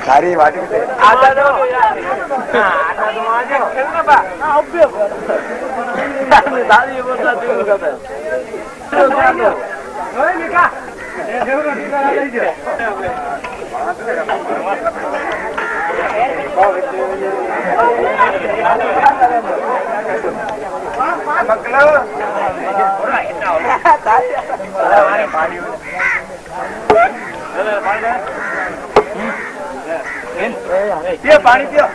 સારી વાટી છે. પાણી પીઓ.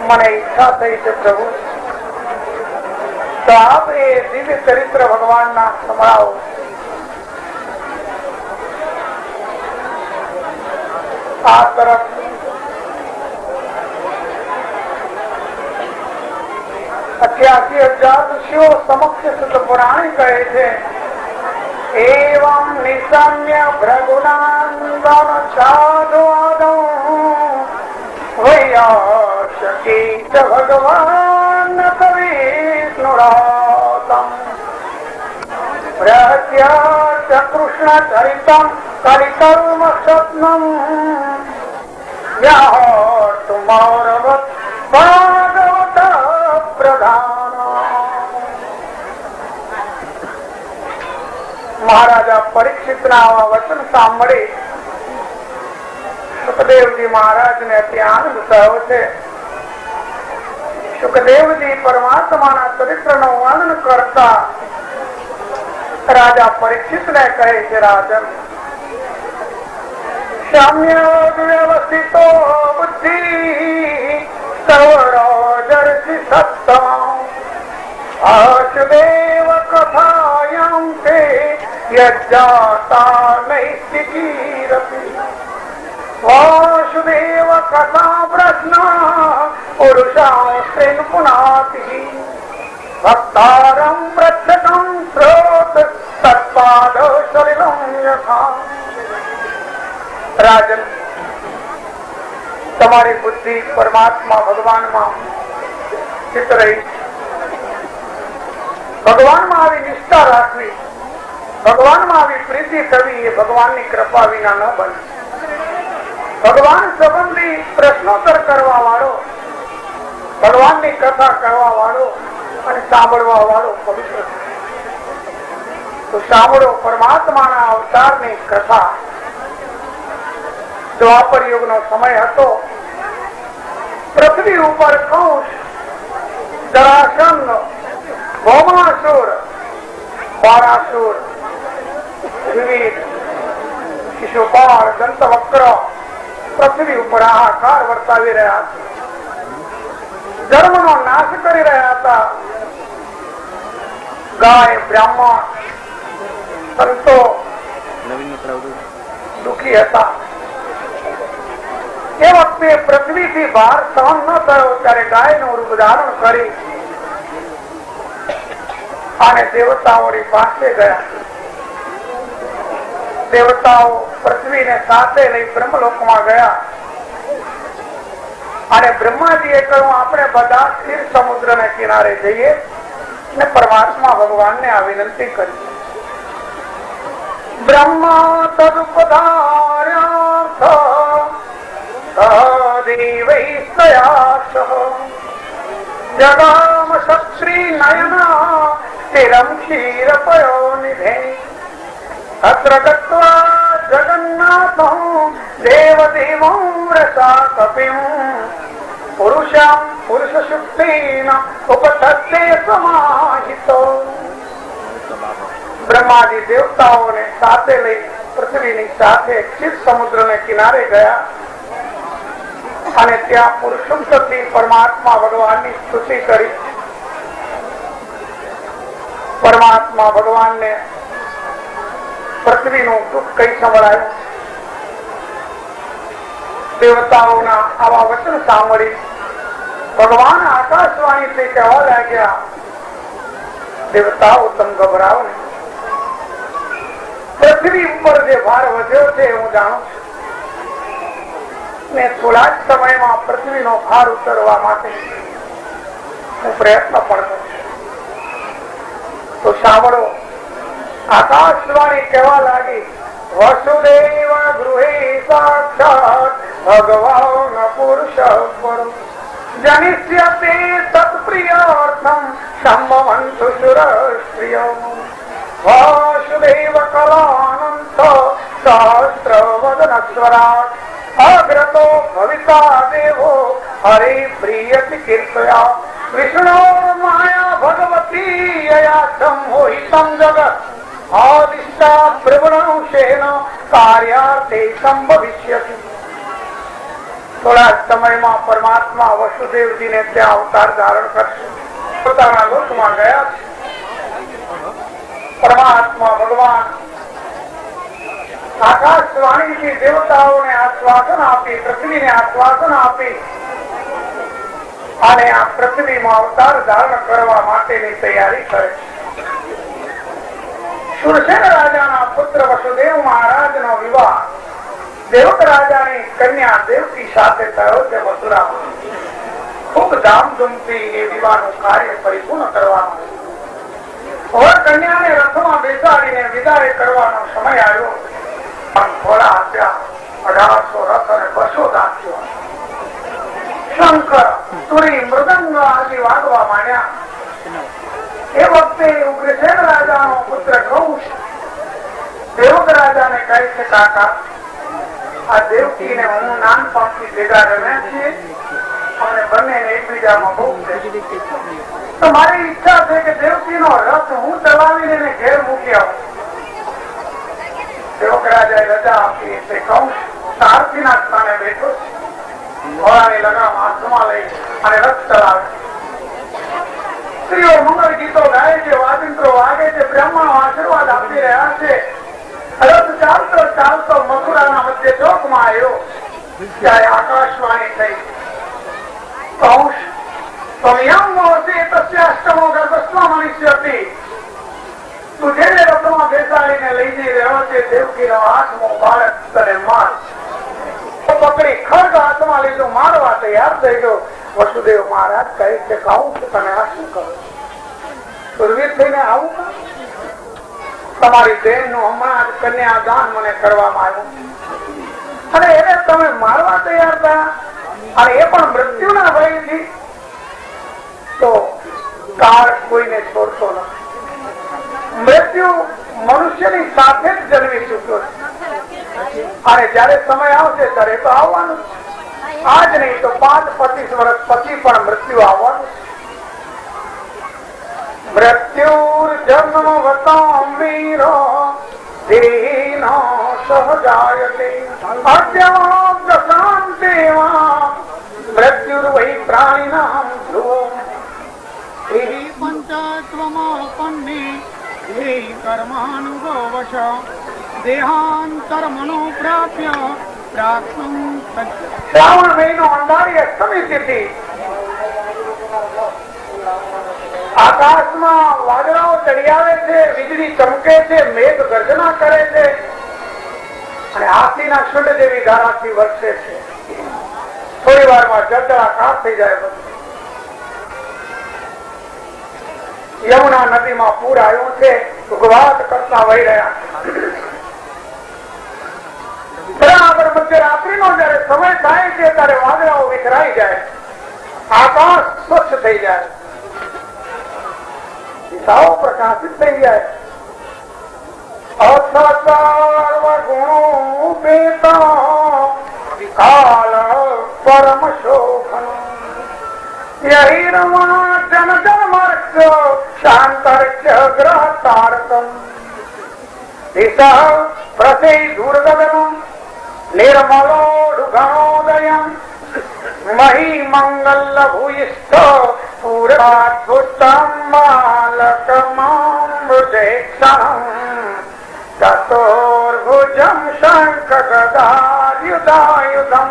મને ઈચ્છા થઈ છે પ્રભુ, તો આપ એ દિવ્ય ચરિત્ર ભગવાન ના સંભળાવો. આ તરફ 88,000 ઋષિઓ સમક્ષ શુદ્ધ પુરાણી કહે છે, એવં નિસમ્ય ભૃગુનંદન સાધુ વૈયાશકીત ભગવાન વિષ્ણુરાતમ પ્રત્યક્ષ કૃષ્ણ ચરિતમ કલિકલ્મ સ્વપ્નમ તુમારવત ભાગવત પ્રધાન. મહારાજા પરીક્ષિત ના આવા વચન સાંભળી સુખદેવજી મહારાજ ને અતિ આનંદ થયો છે. સુખદેવજી પરમાત્માના ચરિત્ર નું વર્ણન કરતા રાજા પરીક્ષિત ને કહે છે, રાજન સામ્ય વ્યવસ્થિતો બુદ્ધિ સૌરદર્શી સત્તમ વાસુદેવ કથાયામ તે યજ્જાતા નૈષ્ટિકીરપી વાસુદેવ કથા પ્રશ્ન પુરુષાસ્ત્રેન પુનાતિ ભક્તારમ પ્રચ્છતમ સ્રોત તત્પાદ શરીરમ યથા. રાજન, તમારી બુદ્ધિ પરમાત્મા ભગવાનમાં ચિત્ત રહી, ભગવાનમાં આવી નિષ્ઠા રાખવી, ભગવાનમાં આવી પ્રીતિ થવી એ ભગવાનની કૃપા વિના ન બને. ભગવાન સંબંધી પ્રશ્નોત્તર કરવા વાળો, ભગવાનની કથા કરવા વાળો અને સાંભળવા વાળો પવિત્ર. તો સાંભળો પરમાત્માના અવતારની કથા. દ્વાપર યુગ નો સમય હતો. પૃથ્વી ઉપર કંસ, જરાસંધ, ભૌમાસુર, બાણાસુર, વિવિધ શિશુપાળ, દંતવક્ર પૃથ્વી ઉપર હાહાકાર વર્તાવી રહ્યા હતા. ધર્મનો નાશ કરી રહ્યા હતા. ગાય, બ્રાહ્મણ, સંતો દુઃખી હતા. એ વખતે પૃથ્વીથી ભાર સહન ન થયો ત્યારે ગાયનું રૂપ ધારણ કરી અને દેવતાઓની પાસે ગયા. દેવતાઓ પૃથ્વીને સાથે લઈ બ્રહ્મલોકમાં ગયા અને બ્રહ્માજીએ કહ્યું, આપણે બધા ક્ષીર સમુદ્રને કિનારે જઈએ અને પરમાત્મા ભગવાનને આ વિનંતી કરી. બ્રહ્મા તદુપધાર્યાર્થ જગામ સત્રી નયના તિરમ ક્ષીર પયો નિધે અત્ર ગત્વા જગન્નાથ દેવદેવં રસા કપિમ પુરુષામ પુરુષ શુક્તિન ઉપતસ્તે સમાહિતો. બ્રહ્માજી દેવતાઓને સાથે લઈ પૃથ્વીની સાથે ક્ષીર સમુદ્રને કિનારે ગયા અને ત્યાં પુરુષોત્તમથી પરમાત્મા ભગવાનની સ્તુતિ કરી. પરમાત્મા ભગવાનને પૃથ્વીનું દુઃખ કઈ સંભળાયું. દેવતાઓના આવા વચન સાંભળી ભગવાન આકાશવાણીથી કહેવા લાગ્યા, દેવતાઓ તમે ગભરાવો નહીં. પૃથ્વી ઉપર જે ભાર વધ્યો છે હું જાણું છું ને થોડા જ સમયમાં પૃથ્વીનો ભાર ઉતરવા માટે હું પ્રયત્ન પણ કરું છું. તો સાંભળો, આકાશવાણી કહેવા લાગી, વસુદેવ ગૃહે સાક્ષાત ભગવાન પુરુષ પરો જનિષ્યતે તત્પ્રિયાર્થમ સંભવંતુ સુરસ્ત્રિય વાસુદેવ કલાનંત સહસ્ર વદનસ્વરાટ અગ્રતો ભવિતા દેવો હરે પ્રિયતિ કીર્તયા વિષ્ણુ માયા ભગવતી યયાચમ મોહિતમ જગત આદિષ્ટા પ્રવણશેન કાર્યાર્થે સંભવિષ્યતિ. થોડા સમયમાં પરમાત્મા વસુદેવજીને ત્યાં અવતાર ધારણ કરશે. પોતાના લોકમાં ગયા છે. પરમાત્મા ભગવાન આકાશવાણીથી દેવતાઓને આશ્વાસન આપી, પૃથ્વીને આશ્વાસન આપી અને આ પૃથ્વીમાં અવતાર ધારણ કરવા માટેની તૈયારી કરે છે. શુરસેન રાજાના પુત્ર વસુદેવ મહારાજનો વિવાહ દેવક રાજાની કન્યા દેવકી સાથે થયો છે મથુરામાં. ખૂબ ધામધૂમથી એ વિવાહનું કાર્ય પરિપૂર્ણ કરવામાં આવ્યું. કન્યાને રથમાં બેસાડીને વિદાય કરવાનો સમય આવ્યો. ઘોડા આપ્યા, 1800 રથ અને 200 દાસીઓ. શંખ, તુરી, મૃદંગ આદિ વાગવા માંડ્યા. એ વખતે ઉગ્રસેન રાજાનો પુત્ર કૌશ દેવક રાજાને કહે છે, કાકા, આ દેવકીને હું નાનપણથી ભેગા રમ્યા છીએ અને બંનેને એકબીજામાં બહુ છે, તો મારી ઈચ્છા છે કે દેવકીનો રથ હું ચલાવીને એને ઘેર મૂકી આવું. દેવક રાજાએ રજા આપી એટલે કૌશ સારથીના સ્થાને બેઠો છે. ઘોડાની લગામ હાથમાં લઈ અને રથ ચલાવે. સ્ત્રીઓ મંગળ ગીતો ગાય છે, વાજિંત્રો વાગે છે, બ્રાહ્મણો આશીર્વાદ આપી રહ્યા છે. રથ ચાલતો ચાલતો મથુરાના મધ્ય ચોકમાં આવ્યો. ત્યારે આકાશવાણી થઈ, કૌશ તસ્યાષ્ટમો ગર્ભસ્વ મનુષ્યથી, તું જેને રથમાં બેસાડીને લઈ જઈ રહ્યો છે દેવકીનો 8મો બાળક તને માર. પકડી ખડગ હાથમાં લીધું, મારવા તૈયાર થઈ ગયો. વસુદેવ મહારાજ કહે છે, કૌશ તમે આ શું કરો? સુરવીર થઈને આવું કા? તમારી બેન નું હમણાં જ કન્યાદાન મને કરવામાં આવ્યું અને એને તમે મારવા તૈયાર થયા, અને એ પણ મૃત્યુના ભયથી. તો કાળ કોઈને છોડતો નથી. મૃત્યુ મનુષ્યની સાથે જ જન્મી ચૂક્યો છે અને જયારે સમય આવશે ત્યારે તો આવવાનું. આજ નહીં તો 5-25 વર્ષ પછી પણ મૃત્યુ આવવાનું. મૃત્યુર જન્મ વતમ વીરો દેહીનો સહજાયતે અદ્યાબ્દ શાંતિમાં મૃત્યુર વૈ પ્રાણિનામ ધ્રુવમ એહી પંચત્વમોપન્ની એહી કર્માનુભવશ દેહાંતર મનો પ્રાપ્ય પ્રાપ્તું. શ્રાવણ મહિનો અંધારી અષ્ટમી તિથિ. આકાશમાં વાદળાઓ ચડી આવે છે, વીજળી ચમકે છે, મેઘ ગર્જના કરે છે અને હાથીના શુંડ જેવી ધારાથી વરસે છે. થોડી વારમાં જળજળાકાર થઈ જાય. યમુના નદીમાં પૂર આવ્યું છે, ઉગવાટ કરતા વહી રહ્યા છે. બરાબર મધ્યરાત્રિનો જયારે સમય થાય છે ત્યારે વાદળાઓ વિખરાઈ જાય, આકાશ સ્વચ્છ થઈ જાય, દિશાઓ પ્રકાશિત થઈ જાય. કાલ પરમ શોભન યહી રમા જન જન્મર્ષ શાંતર્ષ ગ્રહ તારકમ દિશા પ્રસે દૂરગગનમ નિર્મલોડુઘણોદયમ મહી મંગલ ભૂયિષ્ઠ પૂરાત્ભુતમ બાલકમામૃતેક્ષણમ તતોર્ભુજમ શંખ ગદાયુધાયુધમ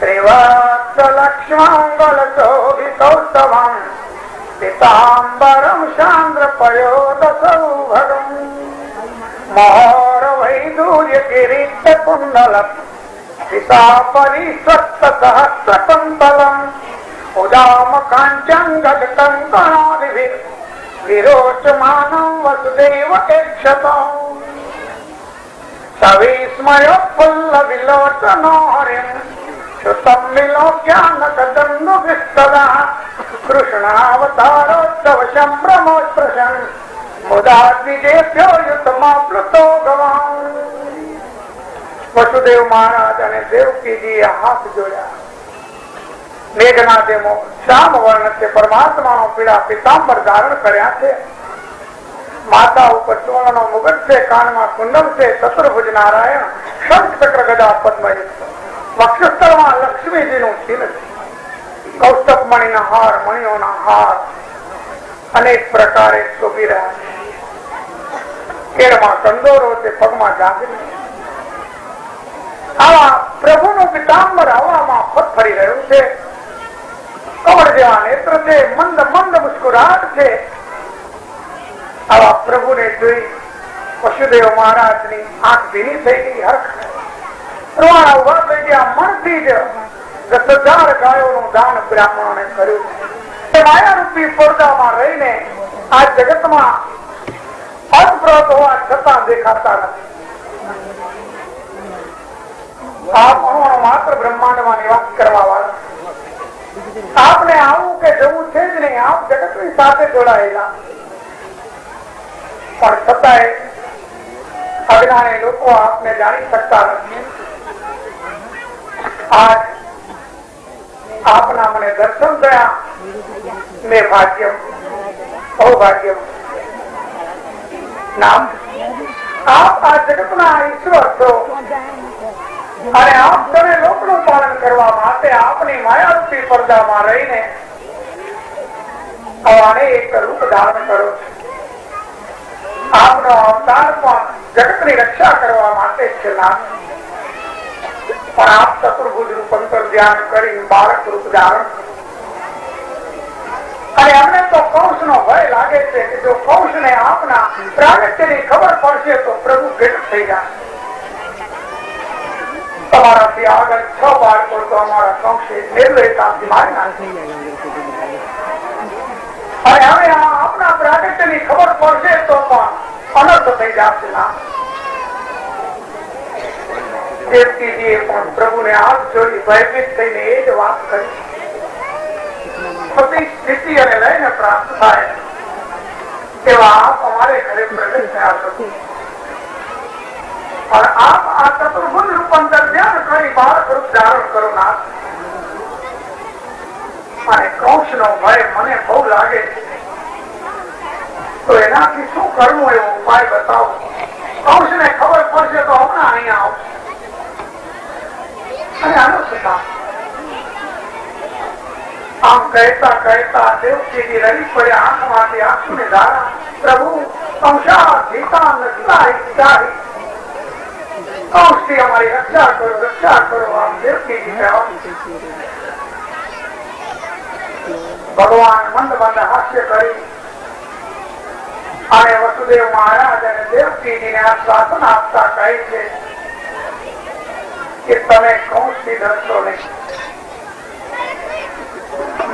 શ્રીવત્સલક્ષ્મંગલ શોભિતૌસ્તવમ પીતાંબરમ ચાંદ્રપયોદસૌભગમ મહોર વૈદૂર્ય કિરીટ કુંડલ પિતાપરિસ્વસ્ત સહસ્રકંતલમ ઉદામ કાંચન ગજ કંકણાદિભિર વિરોચમાનં વસુદેવ એક્ષતો સવિસ્મયોત્ફુલ્લ વિલોચનો હરિં શ્રુતં વિલોક્યાનકદન્નુ વિસ્તદા કૃષ્ણાવતારોત્સવ સંભ્રમોત્પ્રસન્ન મુદા દ્વિજેભ્યો યુતમાપ્લુતો ગવાં. વસુદેવ મહારાજ અને દેવકીજીએ હાથ જોડ્યા. મેઘનાથે શ્યામ વર્ણ છે પરમાત્માનો પીળા પીતાંબર ધારણ કર્યા છે. માથા ઉપર સુવર્ણનો મુગટ છે, કાનમાં કુંડલ છે, ચતુર્ભુજ નારાયણ શંખ ચક્ર ગદા પદ્મયુક્ત, વક્ષસ્થળમાં લક્ષ્મીજીનું ચિહ્ન છે. કૌસ્તભ મણીના હાર, મણીઓના હાર અનેક પ્રકારે શોભી રહ્યા છે. કેળમાં કંદોરો છે, પગમાં જાગરી. આવા પ્રભુનું પીતાંબર હવામાં ફરી રહ્યું છે. કમળ જેવા નેત્ર છે, મંદ મંદ મુસ્કુરાટ છે. આવા પ્રભુને જોઈ વસુદેવ મહારાજની આંખ ભીની થઈ ગઈ. હર્ષ રૂવાણા ઉભા થઈ ગયા. મનથી જ 10,000 ગાયોનું દાન બ્રાહ્મણોને કર્યું. માયારૂપી પડદામાં રહીને આ જગતમાં અસ્પૃત હોવા છતાં દેખાતા નથી. આપ માત્ર બ્રહ્માંડમાં નિવાસ કરવા વાળા. આપને આવું કે જવું છે જ નહીં. આપ જગતની સાથે જોડાયેલા, પણ છતાંય અજ્ઞાની લોકો આપને જાણી શકતા નથી. આજ આપના મને દર્શન થયા. મેં ભાગ્યમ સૌભાગ્યમ નામ. આપ આ જગતના ઈશ્વર છો અને આપ તમે લોકનું પાલન કરવા માટે આપની માયારૂપી પડદામાં રહીને અનેક રૂપ ધારણ કરો છો. આપનો અવતાર પણ જગતની રક્ષા કરવા માટે છે. પણ આપ ચતુર્ભુજ રૂપ અંતર ધ્યાન કરી બાળક રૂપ ધારણ. અને અમને તો કૌશ નો ભય લાગે છે કે જો કૌશ ને આપના પ્રાગટ્યની ખબર પડશે તો પ્રભુ ભેટ થઈ જાય. તમારાથી આગળ 6 બાળકો તો અમારા કૌશે નિર્દયતાથી મારી નાખે. અને હવે આપના પ્રાગટ્યની ખબર પડશે તો પણ અનર્થ થઈ જશે. દેવકીજીએ પણ પ્રભુને હાથ જોડી ભયભીત થઈને એ જ વાત કરી. બધી સ્થિતિ અને લઈને પ્રાપ્ત થાય તેવા આપ અમારે ઘરે પ્રગટ થયા છો. અને આપ આ ચતુર્ભુજ રૂપ અંતર ધ્યાન કરી બાળક રૂપ ધારણ કરો નાથ. અને કૌશ નો ભય મને બહુ લાગે છે. તો એનાથી શું કરવું એવો ઉપાય બતાવો. કૌશ ને ખબર પડશે તો હમણાં અહીંયા આવશે. અને અનુસતા આમ કહેતા કહેતા દેવકીજી રડી પડ્યા. આંખમાંથી આંસુની ધારા. પ્રભુ કંસા સીતા નચલાઈ કૌશથી અમારી રક્ષા કરો, રક્ષા કરો. આમ દેવકીજી કહેવાનું. ભગવાન મંદ મંદ હાસ્ય કરી અને વસુદેવ મહારાજ અને દેવકીજીને આશ્વાસન આપતા કહે છે કે તમે કૌશથી ડરશો નહીં.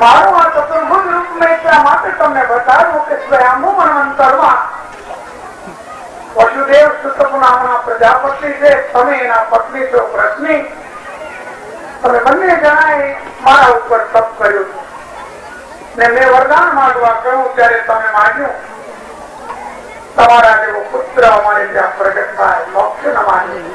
મારું આ ચતુર્ભુજ રૂપ મેં એટલા માટે તમને બતાવ્યું કે સ્વયંભુ મન્વંતરમાં વસુદેવ સુતપ નામના પ્રજાપતિ છે. તમે એના પત્ની છો પ્રશ્ની. તમે બંને જણાએ મારા ઉપર તપ કર્યું ને મેં વરદાન માંગવા કહ્યું ત્યારે તમે માંગ્યું. તમારા જેવો પુત્ર અમારે ત્યાં પ્રગટ થાય, મોક્ષ ન માંગ્યું.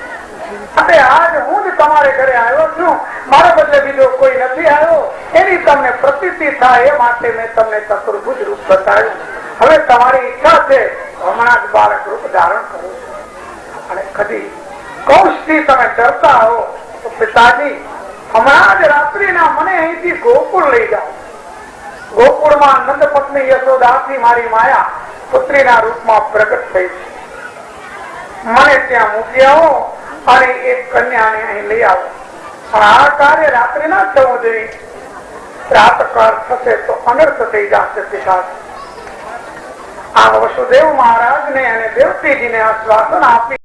આજ હું જ તમારે ઘરે આવ્યો છું. મારા બદલે બીજો કોઈ નથી આવ્યો. એની તમને પ્રતીતિ થાય એ માટે મેં તમને ચતુર્ભુજ રૂપ બતાવ્યું. હવે તમારી ઈચ્છા છે હમણાં જ બાળક રૂપ ધારણ કરો. અને કદી કૌશથી તમે ડરતા હો તો પિતાજી હમણાં જ રાત્રિના મને અહીંથી ગોકુળ લઈ જાઓ. ગોકુળમાં નંદ પત્ની યશોદાથી મારી માયા પુત્રીના રૂપમાં પ્રગટ થઈ છે. મને ત્યાં મૂકી આવો અને એક કન્યાને અહીં લઈ આવો. પણ આ કાર્ય રાત્રે ના થવું જોઈએ. પ્રાતકાળ થશે તો અનર્થ થઈ જશે પિતાજી. આ વસુદેવ મહારાજને અને દેવકીજીને આશ્વાસન આપી